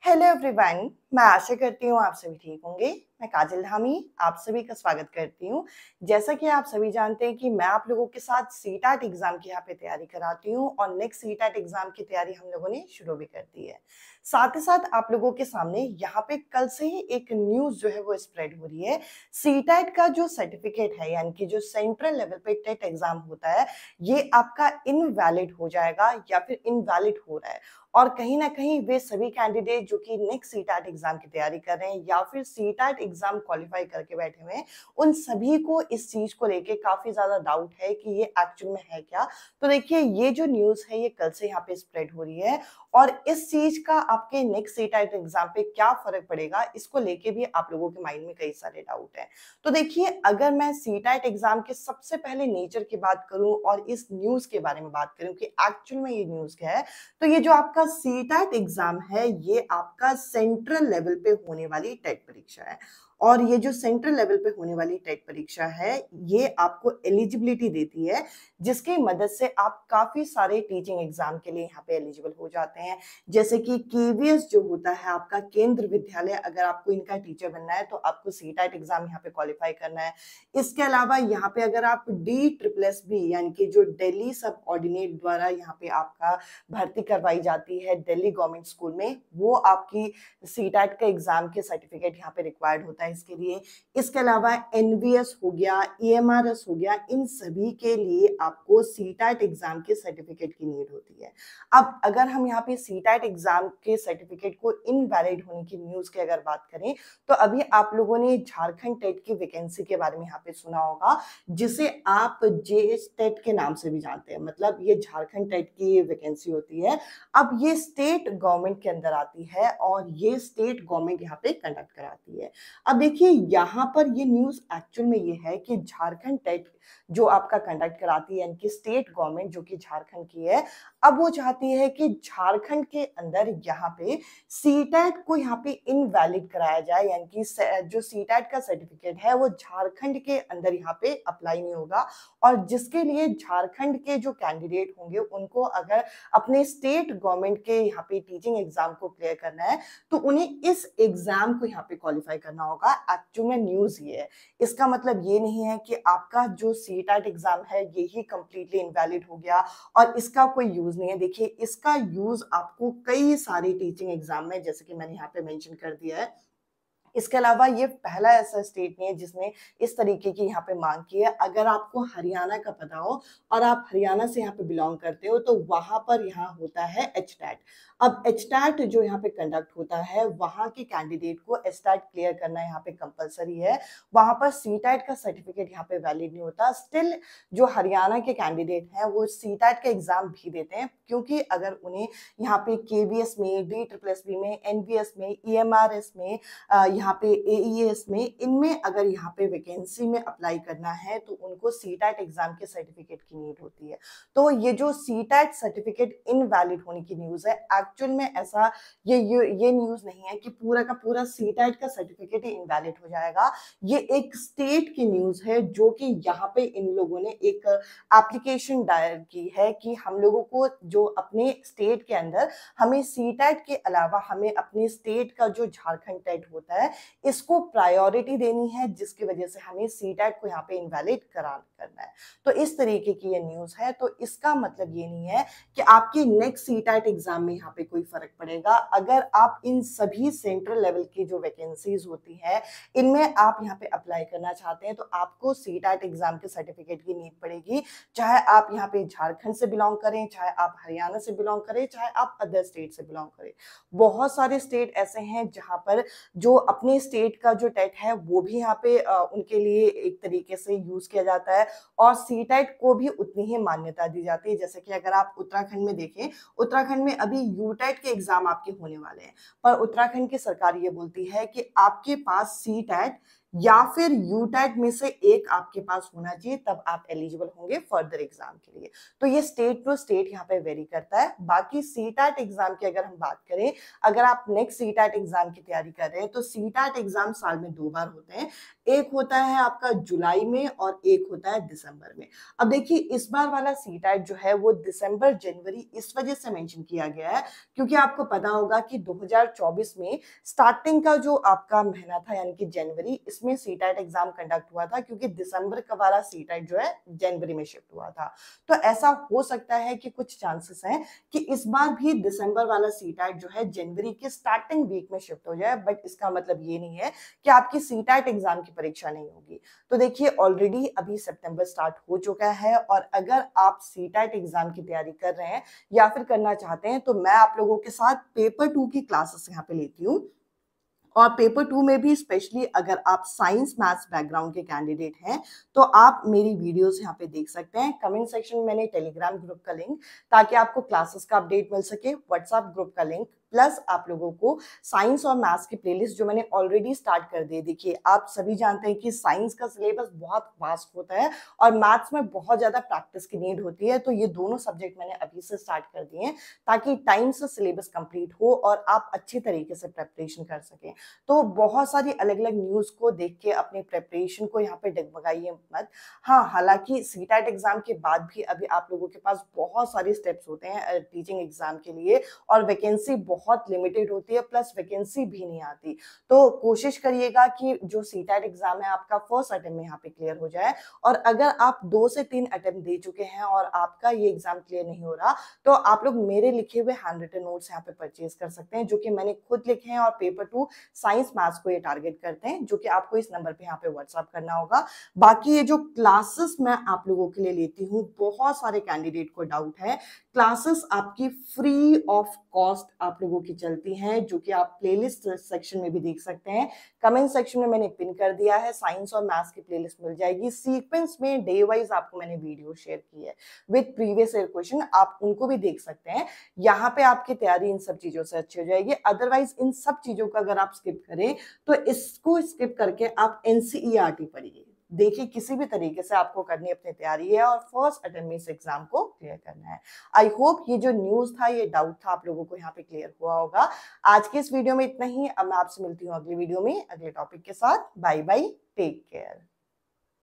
Hello everyone. मैं आशा करती हूँ आप सभी ठीक होंगे। मैं काजल धामी आप सभी का स्वागत करती हूँ। जैसा कि आप सभी जानते हैं कि मैं आप लोगों के साथ सीटैट एग्जाम की यहाँ पे तैयारी कराती हूँ और नेक्स्ट सीटैट एग्जाम की तैयारी हम लोगों ने शुरू भी कर दी है। साथ ही साथ आप लोगों के सामने यहाँ पे कल से ही एक न्यूज जो है वो स्प्रेड हो रही है। सीटैट का जो सर्टिफिकेट है यानी कि जो सेंट्रल लेवल पे टेट एग्जाम होता है ये आपका इनवैलिड हो जाएगा या फिर इनवैलिड हो रहा है। और कहीं ना कहीं वे सभी कैंडिडेट जो कि नेक्स्ट सीटैट एग्जाम की तैयारी कर रहे हैं या फिर सीटैट एग्जाम क्वालिफाई करके बैठे हुए हैं, उन सभी को इस चीज को लेके काफी ज्यादा डाउट है कि ये एक्चुअल में है क्या। तो देखिए ये जो न्यूज है ये कल से यहाँ पे स्प्रेड हो रही है और इस चीज का आपके नेक्स्ट सीटैट एग्जाम पे क्या फर्क पड़ेगा इसको लेके भी आप लोगों के माइंड में कई सारे डाउट है। तो देखिए अगर मैं सीटैट एग्जाम के सबसे पहले नेचर की बात करूं और इस न्यूज के बारे में बात करूं कि एक्चुअल में ये न्यूज क्या है, तो ये जो आपका सीटैट एग्जाम है ये आपका सेंट्रल लेवल पे होने वाली टेट परीक्षा है। और ये जो सेंट्रल लेवल पे होने वाली टेट परीक्षा है ये आपको एलिजिबिलिटी देती है जिसकी मदद से आप काफी सारे टीचिंग एग्जाम के लिए यहाँ पे एलिजिबल हो जाते हैं। जैसे कि केवीएस जो होता है आपका केंद्र विद्यालय, अगर आपको इनका टीचर बनना है तो आपको सीटैट एग्जाम यहाँ पे क्वालिफाई करना है। इसके अलावा यहाँ पे अगर आप DSSB यानी कि जो दिल्ली सब ऑर्डिनेट द्वारा यहाँ पे आपका भर्ती करवाई जाती है दिल्ली गवर्नमेंट स्कूल में, वो आपकी सीटैट का एग्जाम के सर्टिफिकेट यहाँ पे रिक्वायर्ड होता है इसके लिए। इसके अलावा एनवीएस हो गया, EMRS हो गया, इन सभी के लिए आपको सीटैट एग्जाम के सर्टिफिकेट की नीड होती है। अब अगर हम यहाँ पे सीटैट एग्जाम के सर्टिफिकेट को इनवैलिड होने की न्यूज की अगर बात करें, तो अभी आप लोगों ने झारखंड टेट की वैकेंसी के बारे में यहाँ पे सुना होगा जिसे आप जेएस टेट के नाम से भी जानते हैं। मतलब ये झारखंड टेट की वैकेंसी होती है। अब ये स्टेट गवर्नमेंट के अंदर आती है और ये स्टेट गवर्नमेंट यहाँ पे कंडक्ट कराती है। अब देखिए यहाँ पर ये न्यूज एक्चुअल में ये है कि झारखंड टेट जो आपका कंडक्ट कराती है यानी कि स्टेट गवर्नमेंट जो कि झारखंड की है, अब वो चाहती है कि झारखंड के अंदर यहाँ पे सीटैट को यहाँ पे इनवैलिड कराया जाए, यानी कि जो सीटैट का सर्टिफिकेट है वो झारखंड के अंदर यहाँ पे अप्लाई नहीं होगा। और जिसके लिए झारखंड के जो कैंडिडेट होंगे उनको अगर अपने स्टेट गवर्नमेंट के यहाँ पे टीचिंग एग्जाम को क्लियर करना है तो उन्हें इस एग्जाम को यहाँ पे क्वालिफाई करना होगा। एक्चुअल में न्यूज ये है, इसका मतलब ये नहीं है कि आपका जो सीटैट एग्जाम है यही कंप्लीटली इनवैलिड हो गया और इसका कोई यूज नहीं है। देखिए इसका यूज आपको कई सारी टीचिंग एग्जाम में, जैसे कि मैंने यहाँ पे मेंशन कर दिया है, इसके अलावा ये पहला ऐसा स्टेट नहीं है जिसने इस तरीके की यहाँ पे मांग की है। अगर आपको हरियाणा का पता हो और आप हरियाणा से यहाँ पे बिलोंग करते हो तो वहां पर यहाँ होता है एचटैट। अब एचटैट जो यहाँ पे कंडक्ट होता है वहां के कैंडिडेट को एचटैट क्लियर करना यहाँ पे कंपलसरी है। वहां पर सीटैट का सर्टिफिकेट यहाँ पे वैलिड नहीं होता। स्टिल जो हरियाणा के कैंडिडेट हैं वो सीटैट का एग्जाम भी देते हैं, क्योंकि अगर उन्हें यहाँ पे केवीएस में, DSSB में, एनवीएस में, EMRS में, यहाँ पे AES में, इनमें अगर यहाँ पे वैकेंसी में अप्लाई करना है तो उनको सीटैट एग्जाम के सर्टिफिकेट की नीड होती है। तो ये जो सीटैट सर्टिफिकेट इनवैलिड होने की न्यूज है, एक्चुअल में ऐसा ये न्यूज नहीं है कि पूरा का पूरा सीटैट का सर्टिफिकेट ही इनवैलिड हो जाएगा। ये एक स्टेट की न्यूज है जो कि यहाँ पे इन लोगों ने एक एप्लीकेशन दायर की है कि हम लोगों को जो अपने स्टेट के अंदर हमें सीटैट के अलावा हमें अपने स्टेट का जो झारखंड टेट होता है इसको प्रायोरिटी देनी है, जिसकी वजह से हमें सीटैट को यहाँ पे इनवैलिड करना है। तो इस तरीके की ये न्यूज है। तो इसका मतलब ये नहीं है कि आपकी नेक्स्ट सीटैट एग्जाम में यहाँ पे कोई फर्क पड़ेगा। अगर आप इन सभी सेंट्रल लेवल की जो वैकेंसीज होती है इनमें आप यहाँ पे अप्लाई करना चाहते हैं तो आपको सीटैट एग्जाम के सर्टिफिकेट की नीड पड़ेगी, चाहे आप यहाँ पे झारखंड से बिलोंग करें, चाहे आप हरियाणा से बिलोंग करें, चाहे आप अदर स्टेट से बिलोंग करें। बहुत सारे स्टेट ऐसे हैं जहां पर जो अपने स्टेट का जो टेट है वो भी यहाँ पे उनके लिए एक तरीके से यूज किया जाता है और सीटैट को भी उतनी ही मान्यता दी जाती है। जैसे कि अगर आप उत्तराखंड में देखें, उत्तराखंड में अभी यूटेट के एग्जाम आपके होने वाले हैं, पर उत्तराखंड की सरकार ये बोलती है कि आपके पास सीटैट या फिर यूटेट में से एक आपके पास होना चाहिए, तब आप एलिजिबल होंगे फर्दर एग्जाम के लिए। तो ये स्टेट टू स्टेट यहाँ पे वेरी करता है। बाकी सीटैट एग्जाम की अगर हम बात करें, अगर आप नेक्स्ट सीटैट एग्जाम की तैयारी कर रहे हैं तो सीटैट एग्जाम साल में 2 बार होते हैं। एक होता है आपका जुलाई में और एक होता है दिसंबर में। अब देखिए इस बार वाला सीटैट जो है वो दिसंबर जनवरी इस वजह से मेंशन किया गया है क्योंकि आपको पता होगा कि 2024 में स्टार्टिंग का जो आपका महीना था यानी कि जनवरी, इसमें सीटैट एग्जाम कंडक्ट हुआ था क्योंकि दिसंबर का वाला सीटैट जो है जनवरी में शिफ्ट हुआ था। तो ऐसा हो सकता है कि कुछ चांसेस हैं कि इस बार भी दिसंबर वाला सीटैट जो है जनवरी के स्टार्टिंग वीक में शिफ्ट हो जाए, बट इसका मतलब ये नहीं है कि आपकी सीटैट एग्जाम की परीक्षा नहीं होगी। तो देखिए ऑलरेडी अभी सितंबर स्टार्ट हो चुका है और अगर आप सीटैट एग्जाम की तैयारी कर रहे हैं या फिर करना चाहते हैं तो मैं आप लोगों के साथ पेपर 2 की क्लासेस यहाँ पे लेती हूँ। और पेपर 2 में भी स्पेशली अगर आप साइंस मैथ्स बैकग्राउंड के कैंडिडेट हैं तो आप मेरी वीडियोस यहाँ पे देख सकते हैं। कमेंट सेक्शन में मैंने टेलीग्राम ग्रुप का लिंक, ताकि आपको क्लासेस का अपडेट मिल सके, व्हाट्सएप ग्रुप का लिंक, प्लस आप लोगों को साइंस और मैथ्स की प्लेलिस्ट जो मैंने ऑलरेडी स्टार्ट कर दी। देखिए आप सभी जानते हैं कि साइंस का सिलेबस बहुत वास्ट होता है और मैथ्स में बहुत ज्यादा प्रैक्टिस की नीड होती है, तो ये दोनों सब्जेक्ट मैंने अभी से स्टार्ट कर दिए हैं ताकि टाइम से सिलेबस कंप्लीट हो और आप अच्छी तरीके से प्रेपरेशन कर सकें। तो बहुत सारी अलग अलग न्यूज को देख के अपने प्रेपरेशन को यहाँ पे डगमगाइए मत। हाँ, हालांकि सीटैट एग्जाम के बाद भी अभी आप लोगों के पास बहुत सारे स्टेप्स होते हैं टीचिंग एग्जाम के लिए और वैकेंसी बहुत लिमिटेड होती है, प्लस वैकेंसी भी नहीं आती। तो कोशिश करिएगा कि जो सीटैट एग्जाम है आपका फर्स्ट अटेम्प्ट में यहाँ पे क्लियर हो जाए। और अगर आप 2 से 3 अटेम्प्ट दे चुके हैं और आपका ये एग्जाम क्लियर नहीं हो रहा, तो आप लोग मेरे लिखे हुए हैंड रिटन नोट्स यहाँ पे परचेज कर सकते हैं, जो कि मैंने खुद लिखे हैं और पेपर 2 साइंस मैथ्स को ये टारगेट करते हैं, जो कि आपको इस नंबर पे यहाँ पे व्हाट्सएप करना होगा। बाकी ये जो क्लासेस मैं आप लोगों के लिए लेती हूँ, बहुत सारे कैंडिडेट को डाउट है, क्लासेस आपकी फ्री ऑफ कॉस्ट आप लोगों की चलती हैं, जो कि आप प्लेलिस्ट सेक्शन में भी देख सकते हैं। कमेंट सेक्शन में मैंने पिन कर दिया है, साइंस और मैथ्स की प्लेलिस्ट मिल जाएगी। सीक्वेंस में डे वाइज आपको मैंने वीडियो शेयर की है विद प्रीवियस ईयर क्वेश्चन, आप उनको भी देख सकते हैं। यहाँ पे आपकी तैयारी इन सब चीजों से अच्छी हो जाएगी। अदरवाइज इन सब चीजों को अगर आप स्किप करें तो इसको स्किप करके आप एनसीईआरटी पढ़िए। देखिए किसी भी तरीके से आपको करनी अपनी तैयारी है और फर्स्ट अटेम्प्ट में इस एग्जाम को क्लियर करना है। आई होप ये जो न्यूज था, ये डाउट था, आप लोगों को यहाँ पे क्लियर हुआ होगा। आज की इस वीडियो में इतना ही। अब मैं आपसे मिलती हूँ अगली वीडियो में अगले टॉपिक के साथ। Bye bye, take care.